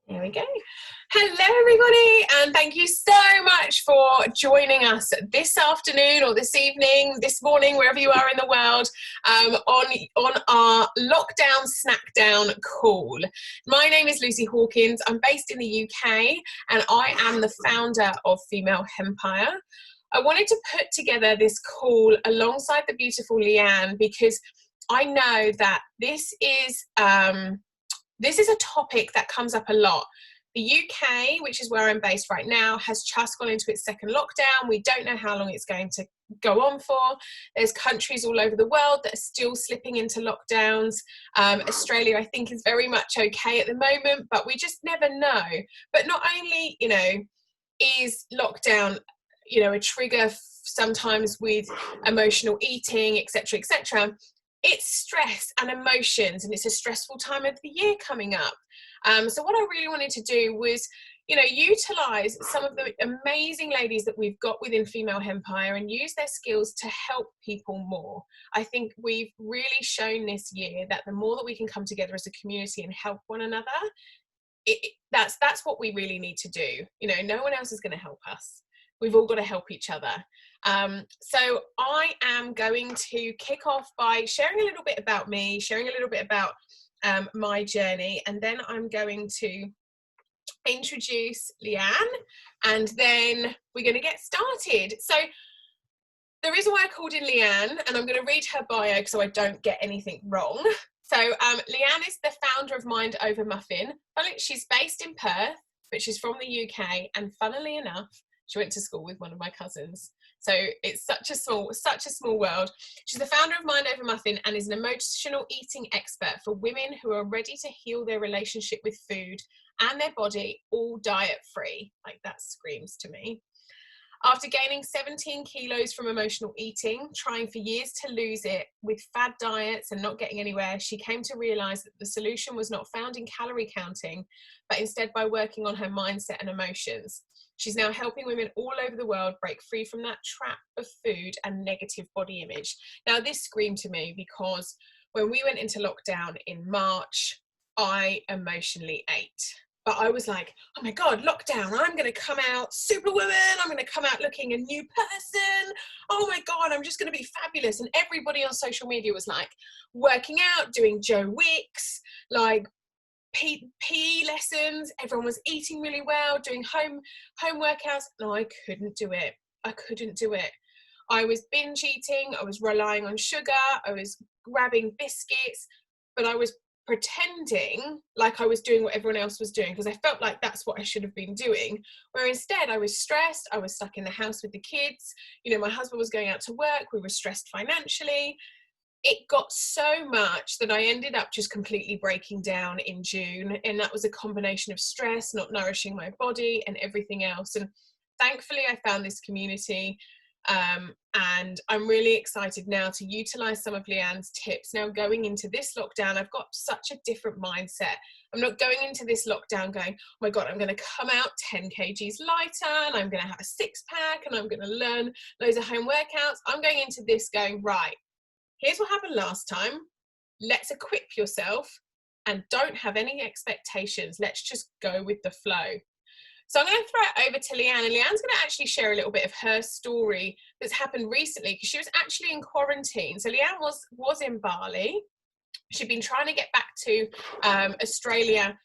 There we go. Hello, everybody, and thank you so much for joining us this afternoon or this evening, this morning, wherever you are in the world, on our lockdown snackdown call. My name is Luce Hawkins. I'm based in the UK, and I am the founder of Female Hempire. I wanted to put together this call alongside the beautiful Leanne because I know that this is a topic that comes up a lot. The UK, which is where I'm based right now, has just gone into its second lockdown. We don't know how long it's going to go on for. There's countries all over the world that are still slipping into lockdowns. Australia, I think, is very much okay at the moment, but we just never know. But not only, is lockdown, a trigger sometimes with emotional eating, etc., etc., it's stress and emotions, and it's a stressful time of the year coming up. So what I really wanted to do was, utilize some of the amazing ladies that we've got within Female Hempire and use their skills to help people more. I think we've really shown this year that the more that we can come together as a community and help one another, that's what we really need to do. No one else is going to help us. We've all got to help each other. So I am going to kick off by sharing a little bit about me, sharing a little bit about my journey, and then I'm going to introduce Leanne, and then we're going to get started. So the reason why I called in Leanne, and I'm going to read her bio so I don't get anything wrong. So Leanne is the founder of Mind Over Muffin. She's based in Perth, but she's from the UK, and funnily enough, she went to school with one of my cousins. So it's such a small world. She's the founder of Mind Over Muffin and is an emotional eating expert for women who are ready to heal their relationship with food and their body, all diet free. Like, that screams to me. After gaining 17 kilos from emotional eating, trying for years to lose it with fad diets and not getting anywhere, she came to realize that the solution was not found in calorie counting, but instead by working on her mindset and emotions. She's now helping women all over the world break free from that trap of food and negative body image. Now, this screamed to me because when we went into lockdown in March, I emotionally ate. But I was like, oh my God, lockdown, I'm going to come out superwoman. I'm going to come out looking a new person. Oh my God, I'm just going to be fabulous. And everybody on social media was like working out, doing Joe Wicks, like PE lessons. Everyone was eating really well, doing home workouts. No, I couldn't do it. I was binge eating. I was relying on sugar. I was grabbing biscuits, but I was pretending like I was doing what everyone else was doing because I felt like that's what I should have been doing, where instead I was stressed. I was stuck in the house with the kids. My husband was going out to work. We were stressed financially. It got so much that I ended up just completely breaking down in June, and that was a combination of stress, not nourishing my body, and everything else. And thankfully I found this community, and I'm really excited now to utilize some of Leanne's tips. Now, going into this lockdown, I've got such a different mindset. I'm not going into this lockdown going, oh my God, I'm going to come out 10 kgs lighter, and I'm going to have a six-pack, and I'm going to learn loads of home workouts. I'm going into this going, right, here's what happened last time. Let's equip yourself and don't have any expectations. Let's just go with the flow. So I'm going to throw it over to Leanne, and Leanne's going to actually share a little bit of her story that's happened recently because she was actually in quarantine. So Leanne was in Bali. She'd been trying to get back to Australia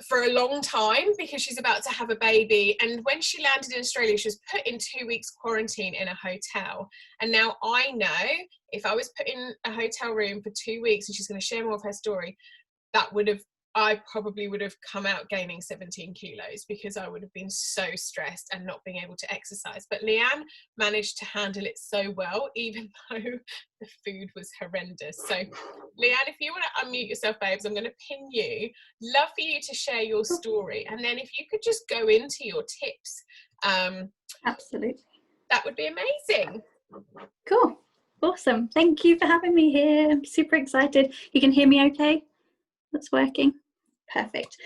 for a long time because she's about to have a baby, and when she landed in Australia she was put in 2 weeks quarantine in a hotel. And now I know if I was put in a hotel room for 2 weeks, and she's going to share more of her story, I probably would have come out gaining 17 kilos because I would have been so stressed and not being able to exercise. But Leanne managed to handle it so well, even though the food was horrendous. So Leanne, if you want to unmute yourself, babes, I'm going to pin you. Love for you to share your story. And then if you could just go into your tips. Absolutely. That would be amazing. Cool. Awesome. Thank you for having me here. I'm super excited. You can hear me okay? That's working. Perfect.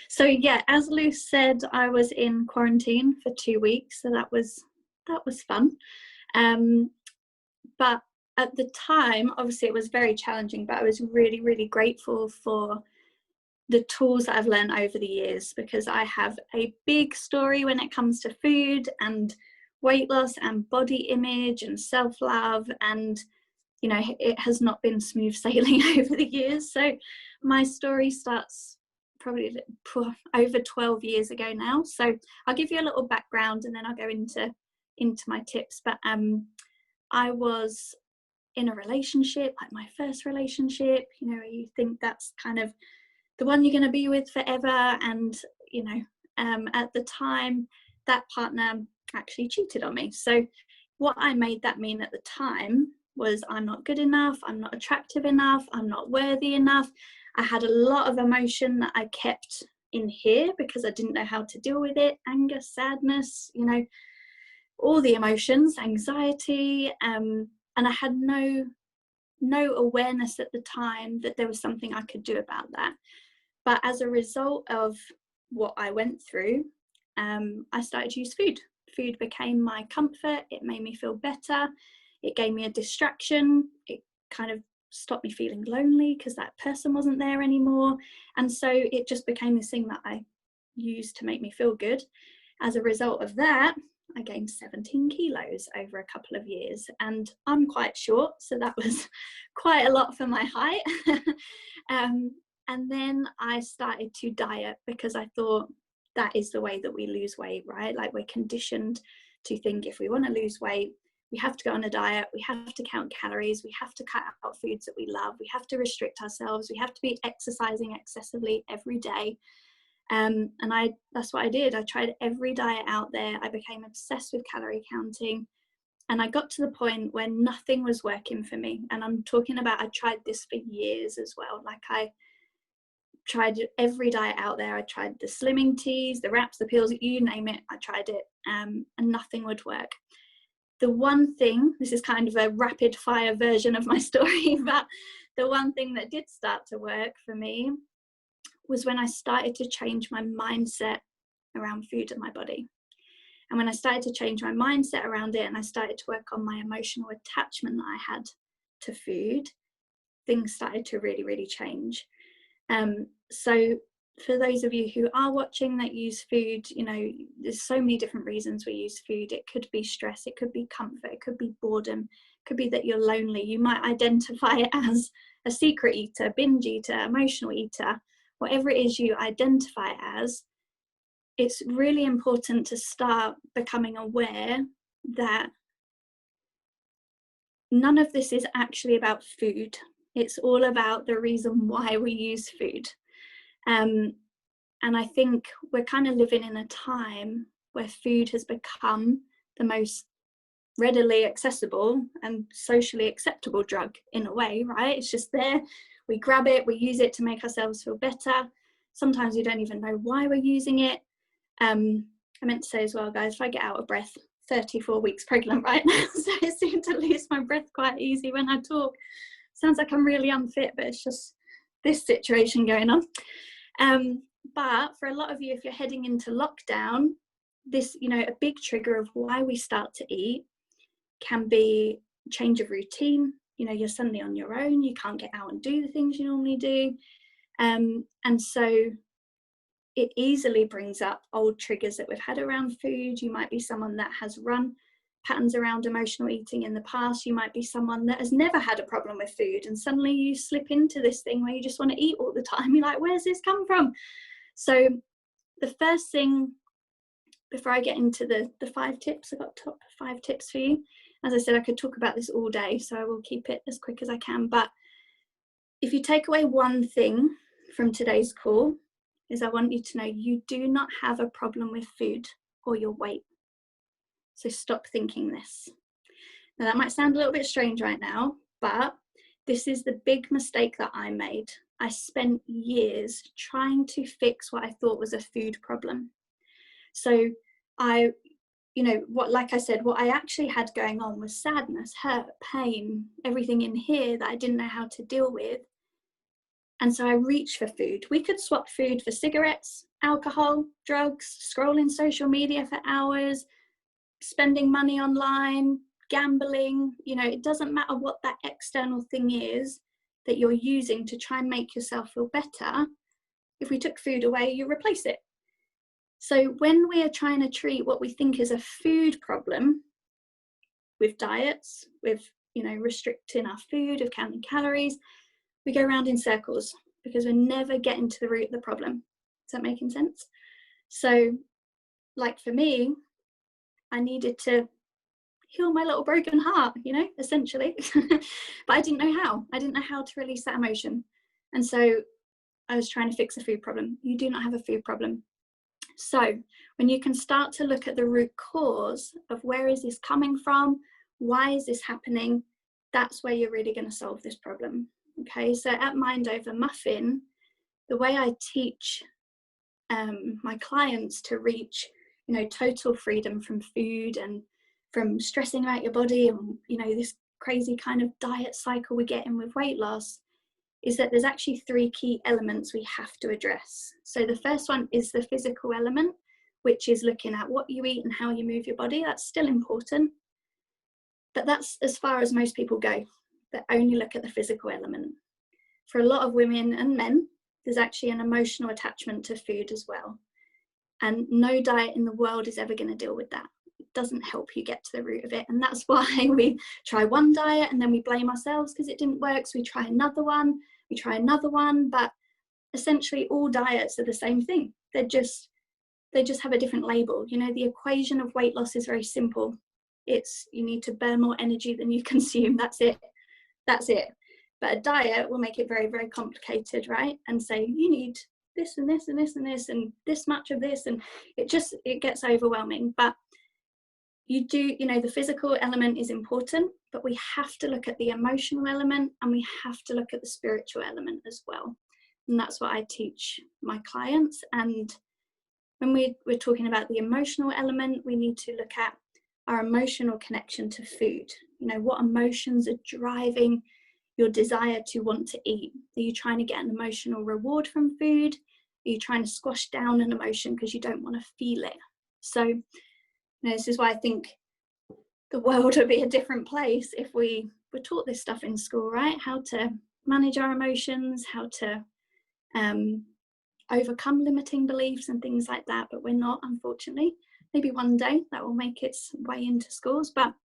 So yeah, as Luce said, I was in quarantine for 2 weeks, so that was fun. But at the time, obviously it was very challenging, but I was really, really grateful for the tools that I've learned over the years, because I have a big story when it comes to food and weight loss and body image and self-love, and you know, it has not been smooth sailing over the years. So my story starts probably over 12 years ago now. So I'll give you a little background and then I'll go into my tips. But I was in a relationship, like my first relationship, you know, you think that's kind of the one you're going to be with forever. And, you know, at the time, that partner actually cheated on me. So what I made that mean at the time was I'm not good enough, I'm not attractive enough, I'm not worthy enough. I had a lot of emotion that I kept in here because I didn't know how to deal with it. Anger, sadness, you know, all the emotions, anxiety, and I had no awareness at the time that there was something I could do about that. But as a result of what I went through, I started to use food. Food became my comfort. It made me feel better. It gave me a distraction. It kind of stopped me feeling lonely because that person wasn't there anymore. And so it just became this thing that I used to make me feel good. As a result of that, I gained 17 kilos over a couple of years, and I'm quite short, so that was quite a lot for my height. And then I started to diet because I thought that is the way that we lose weight, right? Like, we're conditioned to think if we want to lose weight, we have to go on a diet, we have to count calories, we have to cut out foods that we love, we have to restrict ourselves, we have to be exercising excessively every day. And that's what I did. I tried every diet out there. I became obsessed with calorie counting, and I got to the point where nothing was working for me. And I'm talking about, I tried this for years as well. Like, I tried every diet out there. I tried the slimming teas, the wraps, the pills, you name it, I tried it, and nothing would work. The one thing, this is kind of a rapid fire version of my story, but the one thing that did start to work for me was when I started to change my mindset around food and my body. And when I started to change my mindset around it, and I started to work on my emotional attachment that I had to food, things started to really, really change. So for those of you who are watching that use food, you know, there's so many different reasons we use food. It could be stress, it could be comfort, it could be boredom, it could be that you're lonely. You might identify it as a secret eater, binge eater, emotional eater, whatever it is you identify as. It's really important to start becoming aware that none of this is actually about food. It's all about the reason why we use food. And I think we're kind of living in a time where food has become the most readily accessible and socially acceptable drug in a way, right? It's just there. We grab it, we use it to make ourselves feel better. Sometimes we don't even know why we're using it. I meant to say as well, guys, if I get out of breath, 34 weeks pregnant right now, so I seem to lose my breath quite easy when I talk. Sounds like I'm really unfit, but it's just this situation going on. But for a lot of you, if you're heading into lockdown, this, you know, a big trigger of why we start to eat can be change of routine. You know, you're suddenly on your own, you can't get out and do the things you normally do. And so it easily brings up old triggers that we've had around food. You might be someone that has run patterns around emotional eating in the past. You might be someone that has never had a problem with food, and suddenly you slip into this thing where you just want to eat all the time. You're like, where's this come from? So the first thing, before I get into the 5 tips, I've got top 5 tips for you. As I said, I could talk about this all day, so I will keep it as quick as I can. But if you take away one thing from today's call, is I want you to know you do not have a problem with food or your weight. So stop thinking this. Now, that might sound a little bit strange right now, but this is the big mistake that I made. I spent years trying to fix what I thought was a food problem. So like I said, what I actually had going on was sadness, hurt, pain, everything in here that I didn't know how to deal with. And so I reached for food. We could swap food for cigarettes, alcohol, drugs, scrolling social media for hours, spending money online, gambling. You know, it doesn't matter what that external thing is that you're using to try and make yourself feel better. If we took food away, you replace it. So when we are trying to treat what we think is a food problem with diets, with, you know, restricting our food, of counting calories, we go around in circles because we're never getting to the root of the problem. Is that making sense? So, like for me, I needed to heal my little broken heart, you know, essentially. But I didn't know how. I didn't know how to release that emotion. And so I was trying to fix a food problem. You do not have a food problem. So when you can start to look at the root cause of where is this coming from, why is this happening, that's where you're really going to solve this problem. Okay, so at Mind Over Muffin, the way I teach my clients to reach, you know, total freedom from food and from stressing about your body and, you know, this crazy kind of diet cycle we get in with weight loss, is that there's actually 3 key elements we have to address. So the first one is the physical element, which is looking at what you eat and how you move your body. That's still important, but that's as far as most people go, that only look at the physical element. For a lot of women and men, there's actually an emotional attachment to food as well. And no diet in the world is ever going to deal with that. It doesn't help you get to the root of it. And that's why we try one diet and then we blame ourselves because it didn't work. So we try another one, but essentially all diets are the same thing. They just have a different label. You know, the equation of weight loss is very simple. It's you need to burn more energy than you consume. That's it. But a diet will make it very, very complicated, right? And say you need this and this and this and this and this much of this, and it gets overwhelming. But you do, you know, the physical element is important, but we have to look at the emotional element and we have to look at the spiritual element as well. And that's what I teach my clients. And when we're talking about the emotional element, we need to look at our emotional connection to food. You know, what emotions are driving your desire to want to eat? Are you trying to get an emotional reward from food? Are you trying to squash down an emotion because you don't want to feel it? So, you know, this is why I think the world would be a different place if we were taught this stuff in school, right? How to manage our emotions, how to overcome limiting beliefs and things like that. But we're not, unfortunately. Maybe one day that will make its way into schools, but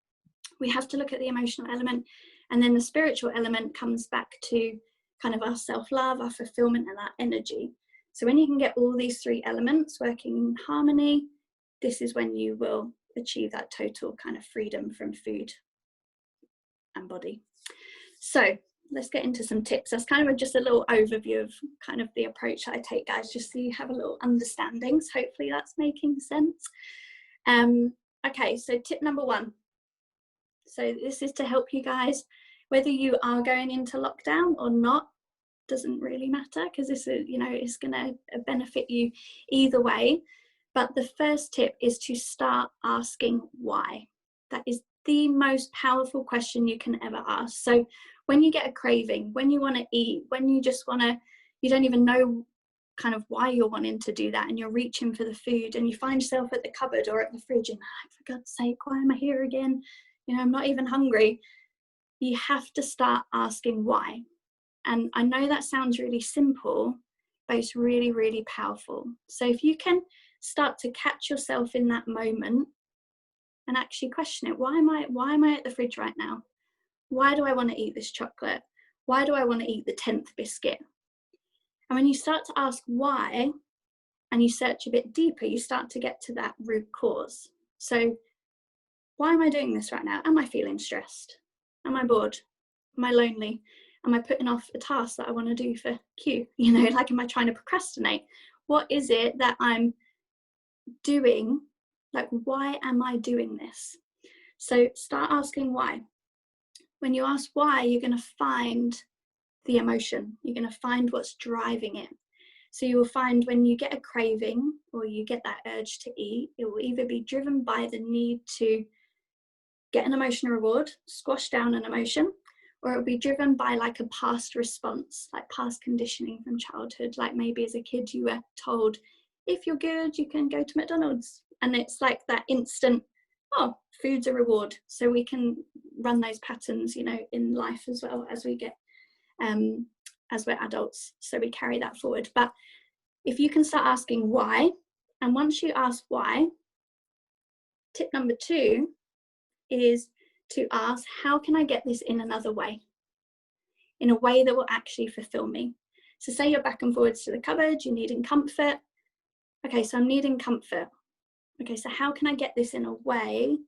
we have to look at the emotional element. And then the spiritual element comes back to kind of our self-love, our fulfillment, and our energy. So when you can get all these 3 elements working in harmony, this is when you will achieve that total kind of freedom from food and body. So let's get into some tips. That's kind of just a little overview of kind of the approach I take, guys, just so you have a little understanding. So hopefully that's making sense. Okay, so tip number 1. So this is to help you guys, whether you are going into lockdown or not, doesn't really matter, because this is, you know, it's going to benefit you either way. But the first tip is to start asking why. That is the most powerful question you can ever ask. So when you get a craving, when you want to eat, when you just want to, you don't even know kind of why you're wanting to do that, and you're reaching for the food, and you find yourself at the cupboard or at the fridge and, for God's sake, why am I here again? You know, I'm not even hungry. You have to start asking why. And I know that sounds really simple, but it's really, really powerful. So if you can start to catch yourself in that moment and actually question it, why am I at the fridge right now? Why do I want to eat this chocolate? Why do I want to eat the 10th biscuit? And when you start to ask why, and you search a bit deeper, you start to get to that root cause. So why am I doing this right now? Am I feeling stressed? Am I bored? Am I lonely? Am I putting off a task that I want to do for Q? You know, like, am I trying to procrastinate? What is it that I'm doing? Like, why am I doing this? So start asking why. When you ask why, you're going to find the emotion. You're going to find what's driving it. So you will find when you get a craving or you get that urge to eat, it will either be driven by the need to get an emotional reward, squash down an emotion, or it'll be driven by like a past response, like past conditioning from childhood. Like maybe as a kid you were told, if you're good, you can go to McDonald's. And it's like that instant, oh, food's a reward. So we can run those patterns, you know, in life as well as we get, as we're adults. So we carry that forward. But if you can start asking why, and once you ask why, tip number 2 is to ask, how can I get this in another way? In a way that will actually fulfill me. So say you're back and forwards to the cupboard, you're needing comfort. Okay, so I'm needing comfort. Okay, so how can I get this in a way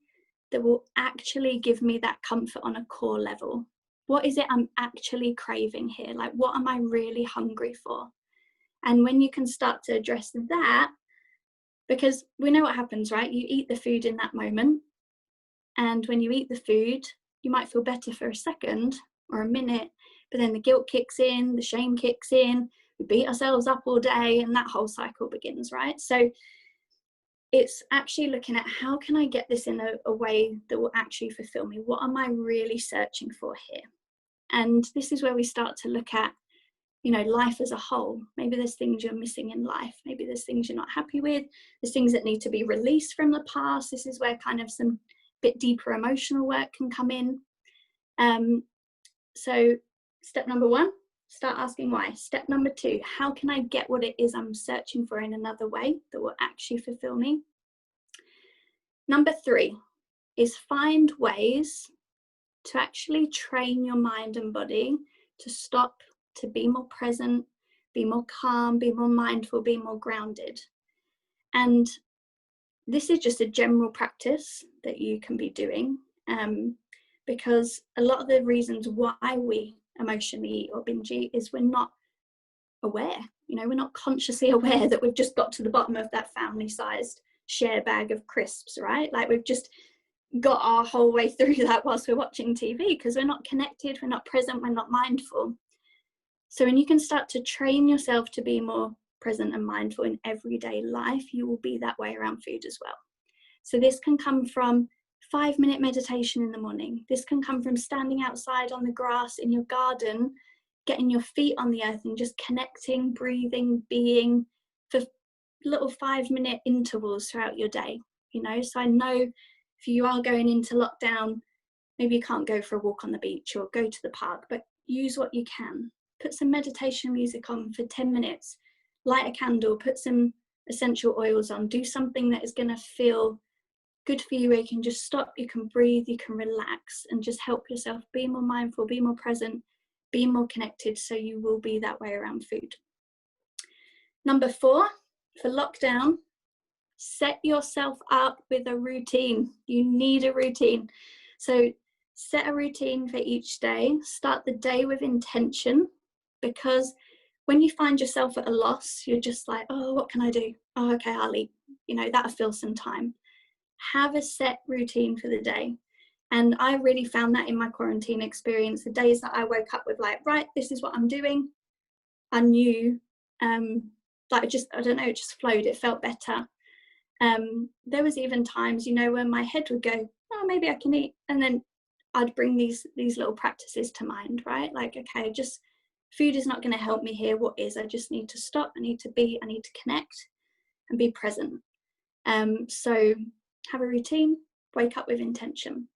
that will actually give me that comfort on a core level? What is it I'm actually craving here? Like, what am I really hungry for? And when you can start to address that, because we know what happens, right? You eat the food in that moment. And when you eat the food, you might feel better for a second or a minute, but then the guilt kicks in, the shame kicks in, we beat ourselves up all day, and that whole cycle begins, right? So it's actually looking at, how can I get this in a way that will actually fulfill me? What am I really searching for here? And this is where we start to look at, you know, life as a whole. Maybe there's things you're missing in life. Maybe there's things you're not happy with. There's things that need to be released from the past. This is where kind of some bit deeper emotional work can come in. So step number 1, start asking why. Step number 2, how can I get what it is I'm searching for in another way that will actually fulfill me? Number 3 is find ways to actually train your mind and body to stop, to be more present, be more calm, be more mindful, be more grounded. And this is just a general practice that you can be doing, because a lot of the reasons why we emotionally eat or binge eat is we're not aware. You know, we're not consciously aware that we've just got to the bottom of that family-sized share bag of crisps, right? Like, we've just got our whole way through that whilst we're watching TV, because we're not connected, we're not present, we're not mindful. So when you can start to train yourself to be more present and mindful in everyday life, you will be that way around food as well. So this can come from 5-minute meditation in the morning. This can come from standing outside on the grass in your garden, getting your feet on the earth and just connecting, breathing, being for little 5-minute intervals throughout your day. You know, so I know if you are going into lockdown, maybe you can't go for a walk on the beach or go to the park, but use what you can. Put some meditation music on for 10 minutes, light a candle, put some essential oils on, do something that is going to feel good for you, where you can just stop, you can breathe, you can relax, and just help yourself be more mindful, be more present, be more connected, so you will be that way around food. Number 4, for lockdown, set yourself up with a routine. You need a routine. So set a routine for each day. Start the day with intention, because when you find yourself at a loss, you're just like, oh, what can I do? Oh, okay, I'll eat. You know, that'll fill some time. Have a set routine for the day. And I really found that in my quarantine experience, the days that I woke up with like, right, this is what I'm doing. I knew, like, I don't know, it just flowed. It felt better. There was even times, you know, when my head would go, oh, maybe I can eat. And then I'd bring these little practices to mind, right? Like, okay, just food is not going to help me here. What is? I just need to stop. I need to connect and be present. So have a routine, wake up with intention.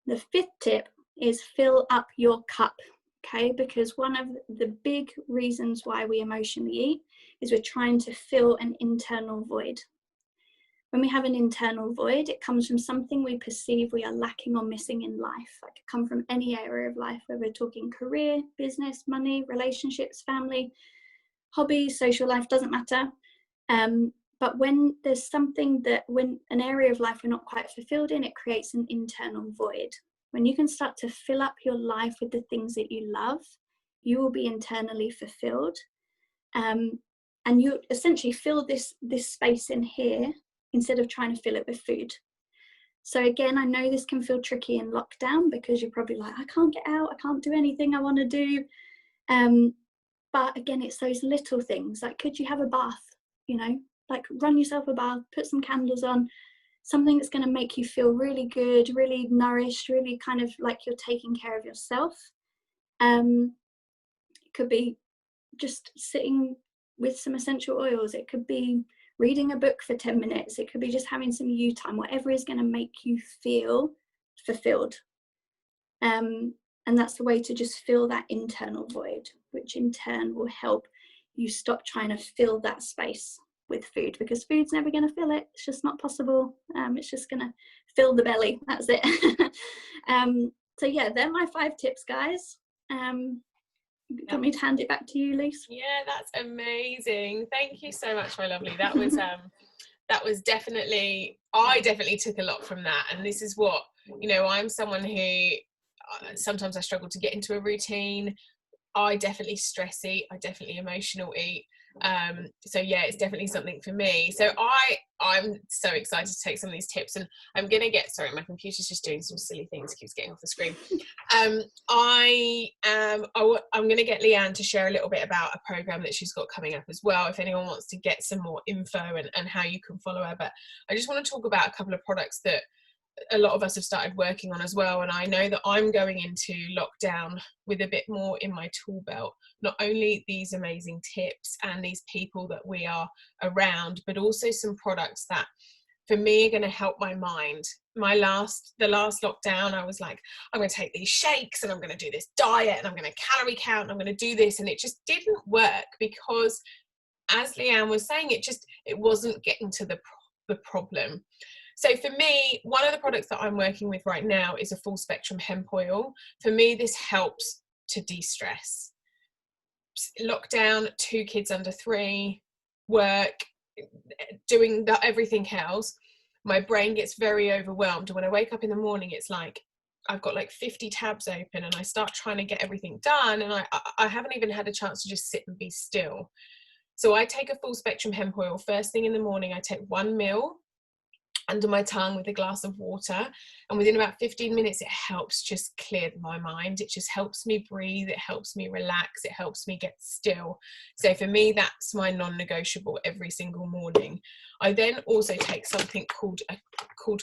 The 5th tip is fill up your cup. Okay, because one of the big reasons why we emotionally eat is we're trying to fill an internal void. When we have an internal void, it comes from something we perceive we are lacking or missing in life. It could come from any area of life, whether we're talking career, business, money, relationships, family, hobbies, social life, doesn't matter. But when there's something that, when an area of life we're not quite fulfilled in, it creates an internal void. When you can start to fill up your life with the things that you love, you will be internally fulfilled. And you essentially fill this space in here instead of trying to fill it with food. So again, I know this can feel tricky in lockdown, because you're probably like, I can't get out, I can't do anything I want to do. But again, it's those little things, like, could you have a bath? You know, like, run yourself a bath, put some candles on, something that's going to make you feel really good, really nourished, really kind of like you're taking care of yourself. It could be just sitting with some essential oils. It could be reading a book for 10 minutes. It could be just having some you time, whatever is going to make you feel fulfilled. And that's the way to just fill that internal void, which in turn will help you stop trying to fill that space with food, because food's never going to fill it. It's just not possible. It's just going to fill the belly. That's it. So yeah, they're my 5 tips, guys. Do you want me to hand it back to you, Luce? Yeah, that's amazing. Thank you so much, my lovely. That was definitely, I definitely took a lot from that. And this is what, you know, I'm someone who sometimes I struggle to get into a routine. I definitely stress eat. I definitely emotional eat. So yeah, it's definitely something for me. So I'm so excited to take some of these tips, and I'm gonna get, sorry, my computer's just doing some silly things, keeps getting off the screen. I'm gonna get Leanne to share a little bit about a program that she's got coming up as well, if anyone wants to get some more info and how you can follow her. But I just want to talk about a couple of products that a lot of us have started working on as well, and I know that I'm going into lockdown with a bit more in my tool belt, not only these amazing tips and these people that we are around, but also some products that for me are going to help my mind. The last lockdown, I was like, I'm going to take these shakes and I'm going to do this diet and I'm going to calorie count and I'm going to do this, and it just didn't work because, as Leanne was saying, it wasn't getting to the problem. So for me, one of the products that I'm working with right now is a full spectrum hemp oil. For me, this helps to de-stress. Lockdown, 2 kids under 3, work, doing everything else, my brain gets very overwhelmed. When I wake up in the morning, it's like I've got like 50 tabs open and I start trying to get everything done, and I haven't even had a chance to just sit and be still. So I take a full spectrum hemp oil. First thing in the morning, I take 1 ml under my tongue with a glass of water, and within about 15 minutes it helps just clear my mind. It just helps me breathe, it helps me relax, it helps me get still. So for me, that's my non-negotiable every single morning. I then also take something called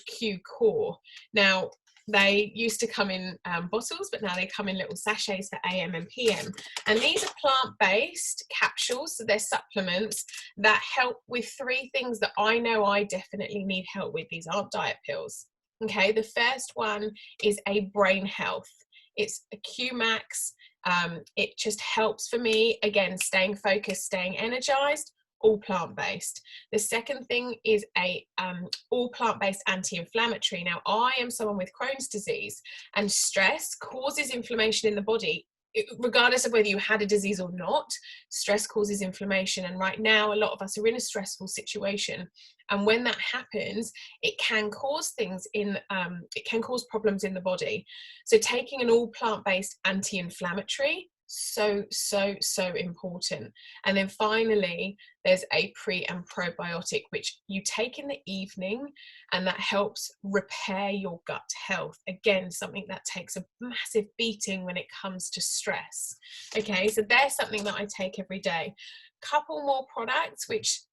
Q Core. Now they used to come in bottles, but now they come in little sachets for AM and PM. And these are plant-based capsules, so they're supplements that help with 3 things that I know I definitely need help with. These aren't diet pills. Okay, the first one is a brain health. It's a Q-Max. It just helps for me, again, staying focused, staying energized. All plant-based. The second thing is a all plant-based anti-inflammatory. Now, I am someone with Crohn's disease, and stress causes inflammation in the body. Regardless of whether you had a disease or not, stress causes inflammation. And right now, a lot of us are in a stressful situation. And when that happens, it can cause it can cause problems in the body. So taking an all plant-based anti-inflammatory, so important. And then finally, there's a pre and probiotic, which you take in the evening, and that helps repair your gut health. Again, something that takes a massive beating when it comes to stress. Okay, so there's something that I take every day. Couple more products which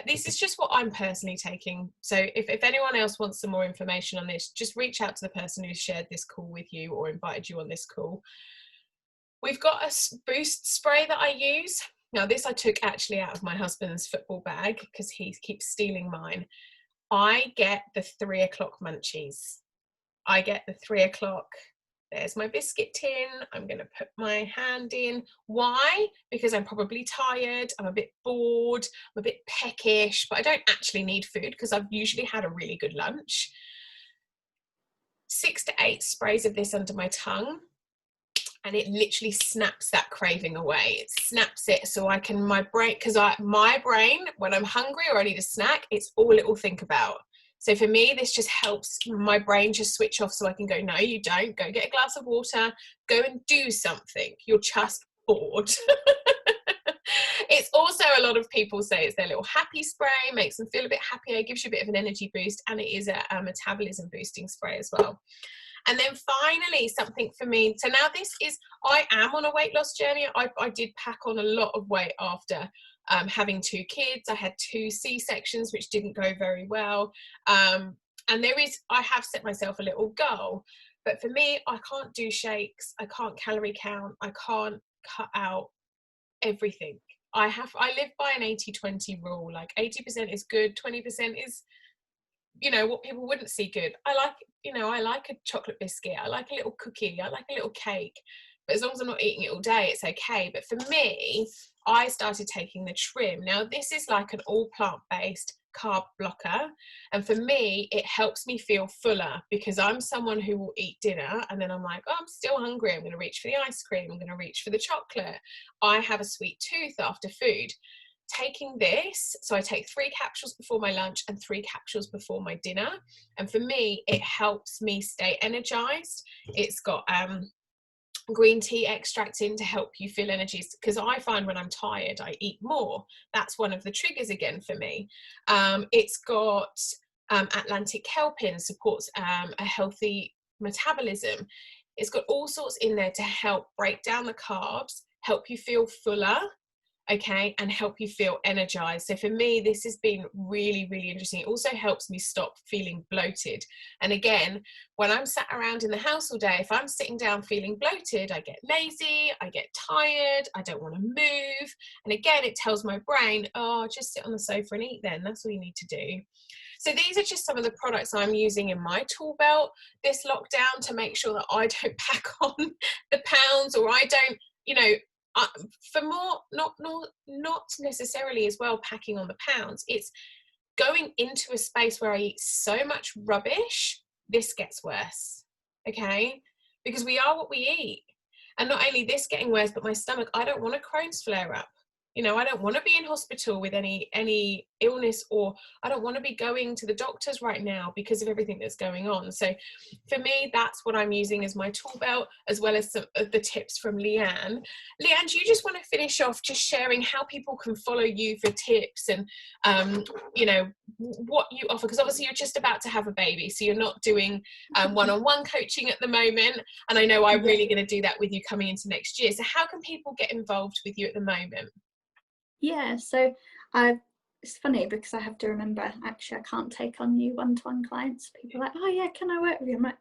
this is just what I'm personally taking. So if anyone else wants some more information on this, just reach out to the person who shared this call with you or invited you on this call. We've got a boost spray that I use. Now this I took actually out of my husband's football bag because he keeps stealing mine. I get the 3 o'clock munchies. I get the 3 o'clock. There's my biscuit tin. I'm going to put my hand in. Why? Because I'm probably tired. I'm a bit bored. I'm a bit peckish, but I don't actually need food because I've usually had a really good lunch. 6 to 8 sprays of this under my tongue. And it literally snaps that craving away. It snaps it so I can, my brain, when I'm hungry or I need a snack, it's all it will think about. So for me, this just helps my brain just switch off so I can go, no, you don't. Go get a glass of water. Go and do something. You're just bored. It's also, a lot of people say it's their little happy spray, makes them feel a bit happier, gives you a bit of an energy boost, and it is a metabolism boosting spray as well. And then finally, something for me, so now I am on a weight loss journey. I did pack on a lot of weight after having 2 kids. I had 2 C-sections, which didn't go very well. And I have set myself a little goal. But for me, I can't do shakes. I can't calorie count. I can't cut out everything. I live by an 80-20 rule. Like 80% is good, 20% is, what people wouldn't see good. I like a chocolate biscuit. I like a little cookie. I like a little cake. But as long as I'm not eating it all day, it's okay. But for me, I started taking the trim. Now this is like an all plant-based carb blocker, and for me it helps me feel fuller, because I'm someone who will eat dinner and then I'm like, oh, I'm still hungry, I'm going to reach for the ice cream, I'm going to reach for the chocolate. I have a sweet tooth after food. Taking this, so I take 3 capsules before my lunch and 3 capsules before my dinner, and for me it helps me stay energized. It's got green tea extract in to help you feel energy, because I find when I'm tired I eat more. That's one of the triggers again for me. It's got Atlantic kelpin, supports a healthy metabolism. It's got all sorts in there to help break down the carbs, help you feel fuller, okay, and help you feel energized. So for me, this has been really, really interesting. It also helps me stop feeling bloated. And again, when I'm sat around in the house all day, if I'm sitting down feeling bloated, I get lazy, I get tired, I don't want to move. And again, it tells my brain, oh, just sit on the sofa and eat then. That's all you need to do. So these are just some of the products I'm using in my tool belt this lockdown to make sure that I don't pack on the pounds, or I don't, you know, for more, not necessarily as well packing on the pounds. It's going into a space where I eat so much rubbish, this gets worse, okay? Because we are what we eat. And not only this getting worse, but my stomach, I don't want a Crohn's flare up. You know, I don't want to be in hospital with any illness, or I don't want to be going to the doctors right now because of everything that's going on. So for me, that's what I'm using as my tool belt, as well as some of the tips from Leanne. Leanne, do you just want to finish off just sharing how people can follow you for tips and, you know, what you offer? Because obviously you're just about to have a baby, so you're not doing one-on-one coaching at the moment. And I know I'm really going to do that with you coming into next year. So how can people get involved with you at the moment? Yeah, so it's funny because I have to remember, actually, I can't take on new one-to-one clients. People are like, oh yeah, can I work with you? I'm like,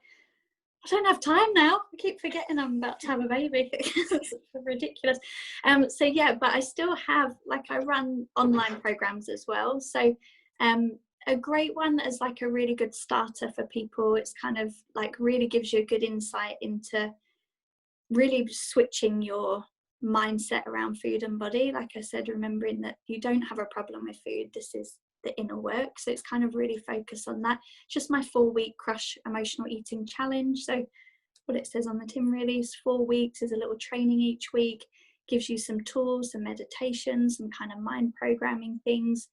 I don't have time now. I keep forgetting I'm about to have a baby. It's ridiculous. So yeah, but I still have, like, I run online programs as well. So a great one as like a really good starter for people. It's kind of like really gives you a good insight into really switching your mindset around food and body. Like I said, remembering that you don't have a problem with food, this is the inner work. So it's kind of really focused on that. It's just my 4-week Crush Emotional Eating Challenge. So what it says on the tin really is 4 weeks, is a little training each week, gives you some tools, some meditations, some kind of mind programming things,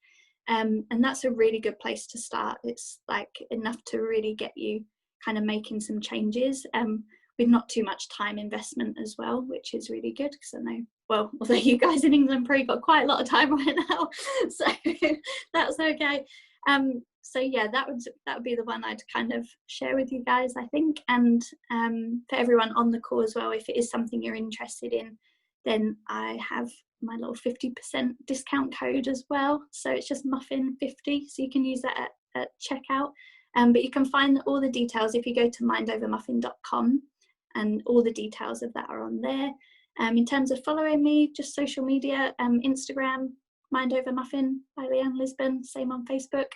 and that's a really good place to start. It's like enough to really get you kind of making some changes, with not too much time investment as well, which is really good, because I know, well, although you guys in England probably got quite a lot of time right now, so that's okay. So yeah, that would be the one I'd kind of share with you guys, I think. And for everyone on the call as well, if it is something you're interested in, then I have my little 50% discount code as well. So it's just Muffin50, so you can use that at checkout. But you can find all the details if you go to mindovermuffin.com, and all the details of that are on there. In terms of following me, just social media, Instagram, Mind Over Muffin by Leanne Lisbon, same on Facebook.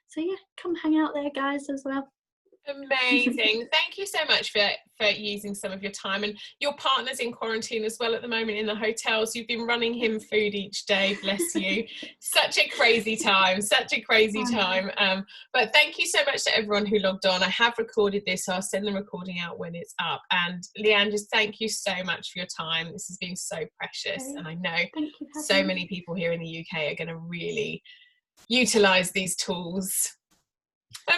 So yeah, come hang out there, guys, as well. Amazing. Thank you so much for using some of your time. And your partner's in quarantine as well at the moment in the hotel, so you've been running him food each day, bless you. Such a crazy time, but thank you so much to everyone who logged on. I have recorded this, so I'll send the recording out when it's up. And Leanne, just thank you so much for your time. This has been so precious, and I know so many people here in the UK are going to really utilize these tools.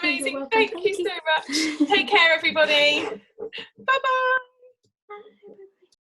Amazing. Thank you so much. Take care, everybody.